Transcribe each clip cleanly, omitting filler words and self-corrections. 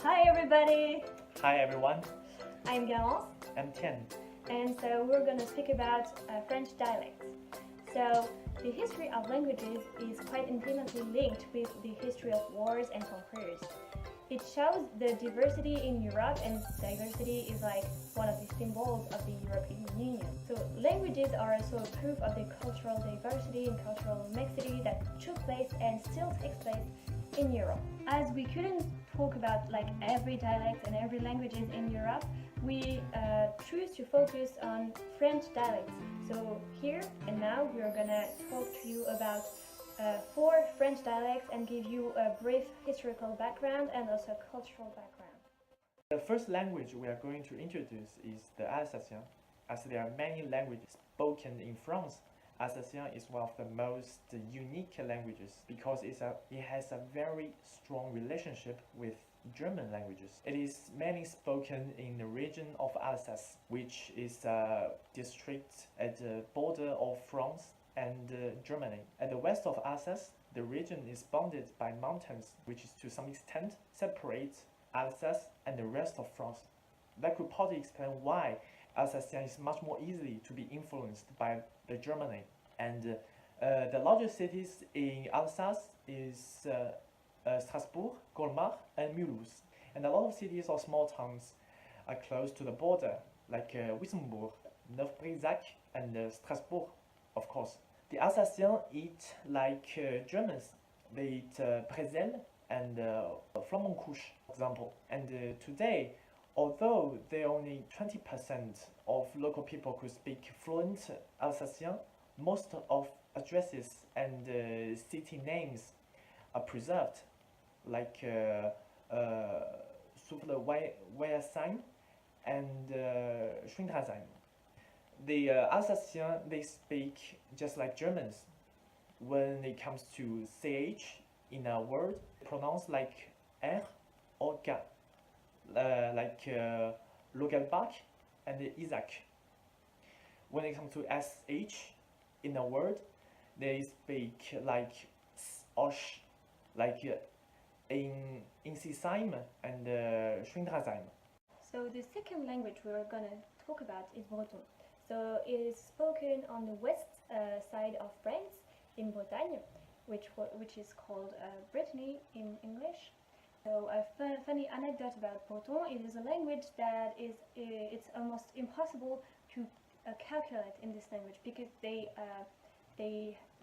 Hi everybody! Hi everyone, I'm Garance, I'm Tian. and so we're gonna speak about French dialects. So the history of languages is quite intimately linked with the history of wars and conquers. It shows the diversity in Europe, and diversity is like one of the symbols of the European Union. So languages are also proof of the cultural diversity and cultural mixity that took place and still takes place in Europe. As we couldn't talk about like every dialect and every languages in Europe, we choose to focus on French dialects. So here and now we're gonna talk to you about 4 French dialects and give you a brief historical background and also cultural background. The first language we are going to introduce is the Alsacien. As there are many languages spoken in France, Alsacien is one of the most unique languages because it has a very strong relationship with German languages. It is mainly spoken in the region of Alsace, which is a district at the border of France and Germany. At the west of Alsace, the region is bounded by mountains, which is to some extent separate Alsace and the rest of France. That could partly explain why Alsacien is much more easily to be influenced by the Germany. And the largest cities in Alsace is Strasbourg, Colmar, and Mulhouse. And a lot of cities or small towns are close to the border, like Wissembourg, Neuf-Brisach, and Strasbourg, of course. The Alsacians eat like Germans. They eat Brezel and Flammkuchen, for example. And today, although there are only 20% of local people who speak fluent Alsacien, most of addresses and city names are preserved, like Souffle-Weyerheim and Schwindhausen. The Alsatians, they speak just like Germans. When it comes to CH in a word, pronounce like R or G, like Logelbach and Isaac. When it comes to SH in a word, they speak like Osh, like Insisheim and Schwindhausen. So the second language we're gonna talk about is Breton. So it is spoken on the west side of France in Bretagne, which is called Brittany in English. So a funny anecdote about Breton: it is a language that it's almost impossible to calculate in this language because they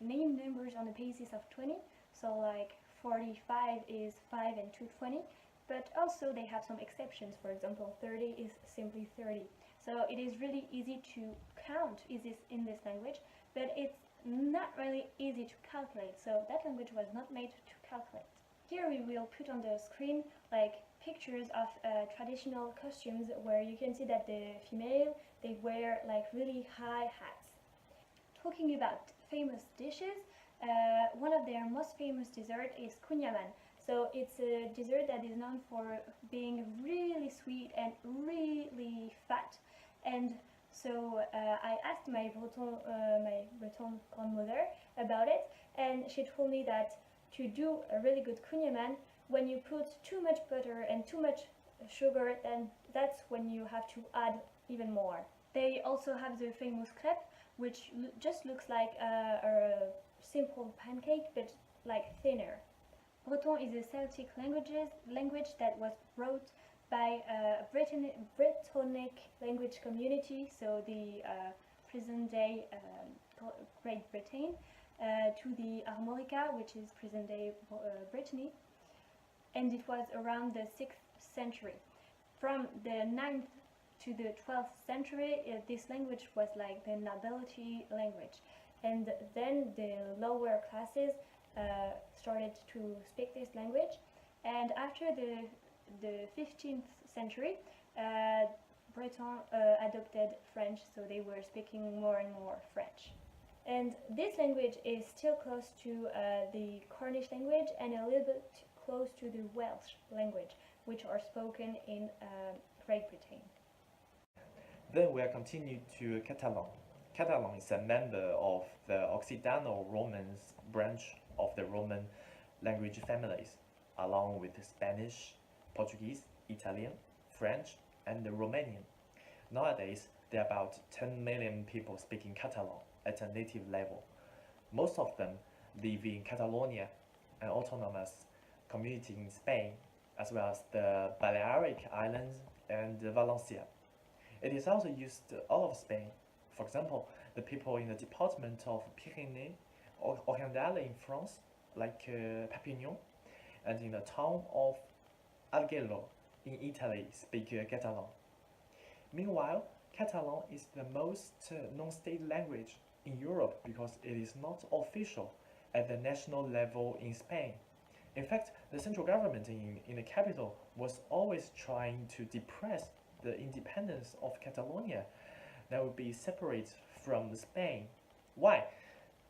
name numbers on the basis of 20. So like 45 is 5 and 220, but also they have some exceptions. For example, 30 is simply 30. So it is really easy to count in this language, but it's not really easy to calculate. So that language was not made to calculate. Here we will put on the screen like pictures of traditional costumes where you can see that the female, they wear like really high hats. Talking about famous dishes, one of their most famous dessert is kunyaman. So it's a dessert that is known for being really sweet and really fat. And so I asked my Breton grandmother about it, and she told me that to do a really good kunyaman, when you put too much butter and too much sugar, then that's when you have to add even more. They also have the famous crêpe, which just looks like a simple pancake, but like thinner. Breton is a Celtic language that was brought by a Brittonic language community, so the present-day Great Britain, to the Armorica, which is present-day Brittany, and it was around the 6th century. From the 9th to the 12th century, this language was like the nobility language, and then the lower classes started to speak this language. And after the 15th century, Breton adopted French, so they were speaking more and more French. And this language is still close to the Cornish language and a little bit close to the Welsh language, which are spoken in Great Britain. Then we are continued to Catalan. Catalan is a member of the Occitano-Romance branch of the Roman language families, along with Spanish, Portuguese, Italian, French, and Romanian. Nowadays, there are about 10 million people speaking Catalan at a native level. Most of them live in Catalonia, an autonomous community in Spain, as well as the Balearic Islands and Valencia. It is also used all over Spain. For example, the people in the department of Pyrénées or Orientales in France, like Perpignan, and in the town of Alghero in Italy, speak Catalan. Meanwhile, Catalan is the most non-state language in Europe because it is not official at the national level in Spain. In fact, the central government in the capital was always trying to depress the independence of Catalonia that would be separate from Spain. Why?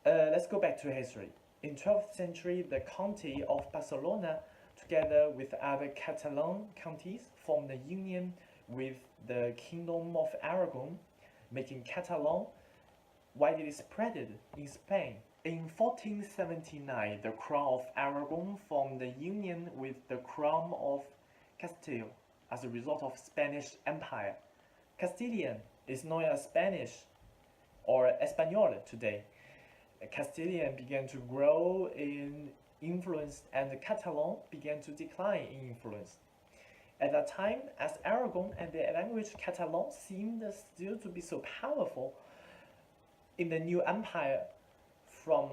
Let's go back to history. In 12th century, the county of Barcelona, together with other Catalan counties, formed a union with the Kingdom of Aragon, making Catalan widely spread in Spain. In 1479, the Crown of Aragon formed a union with the Crown of Castile as a result of Spanish Empire. Castilian is known as Spanish or Espanol today. Castilian began to grow in influence and Catalan began to decline in influence. At that time, as Aragon and the language Catalan seemed still to be so powerful, in the new empire from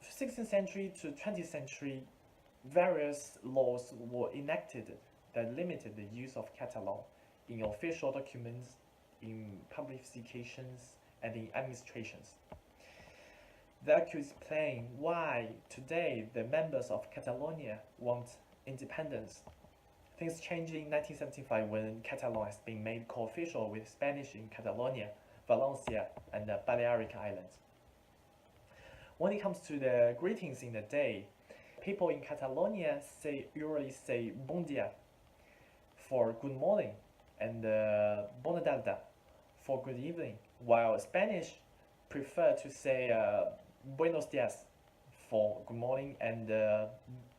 16th century to 20th century, various laws were enacted that limited the use of Catalan in official documents, in publications, and in administrations. That could explain why today the members of Catalonia want independence. Things changed in 1975 when Catalan has been made co-official with Spanish in Catalonia, Valencia, and the Balearic Islands. When it comes to the greetings in the day, people in Catalonia usually say bon dia for good morning and bona tarda for good evening, while Spanish prefer to say buenos dias for good morning and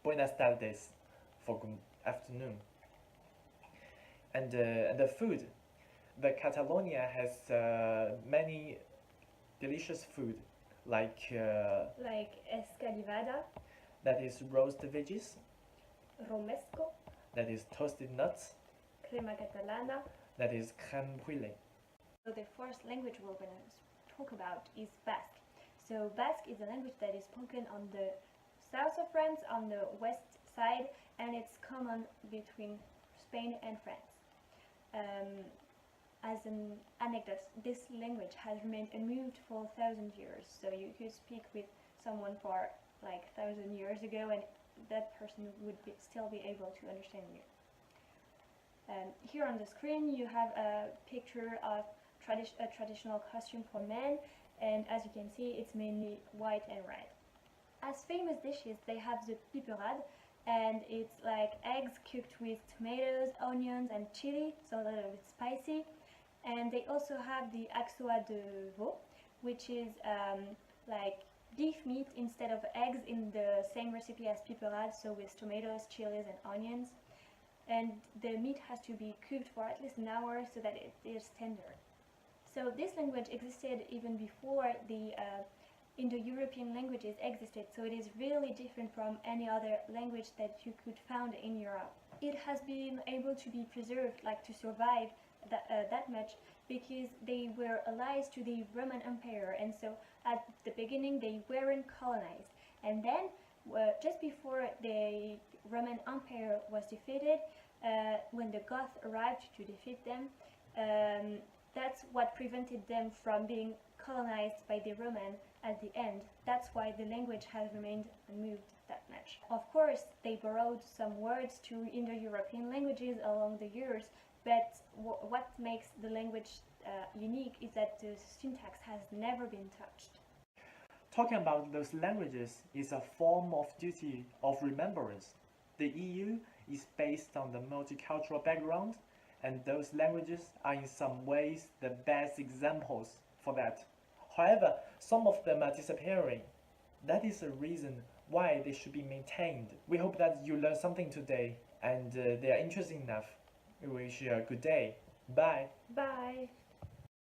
buenas tardes for good afternoon. And the food, the Catalonia has many delicious food like escalivada, that is roasted veggies, romesco, that is toasted nuts, crema catalana. that is crème brûlée. So the first language we're going to talk about is Basque. So Basque is a language that is spoken on the south of France, on the west side, and it's common between Spain and France. As an anecdote, this language has remained unmoved for 1,000 years. So you could speak with someone for like 1,000 years ago and that person would still be able to understand you. Here on the screen you have a picture of a traditional costume for men, and as you can see it's mainly white and red. As famous dishes they have the piperade, and it's like eggs cooked with tomatoes, onions and chili, so a little bit spicy. And they also have the axoa de veau, which is like beef meat instead of eggs in the same recipe as piperade, so with tomatoes, chilies and onions. And the meat has to be cooked for at least an hour so that it is tender. So this language existed even before the Indo-European languages existed, so it is really different from any other language that you could find in Europe. It has been able to be preserved, like to survive that much, because they were allies to the Roman Empire, and so at the beginning they weren't colonized. And then just before the Roman Empire was defeated, when the Goths arrived to defeat them, that's what prevented them from being colonized by the Roman at the end. That's why the language has remained unmoved that much. Of course, they borrowed some words to Indo-European languages along the years, but what makes the language unique is that the syntax has never been touched. Talking about those languages is a form of duty of remembrance. The EU is based on the multicultural background, and those languages are in some ways the best examples for that. However, some of them are disappearing. That is the reason why they should be maintained. We hope that you learned something today and they are interesting enough. We wish you a good day. Bye. Bye.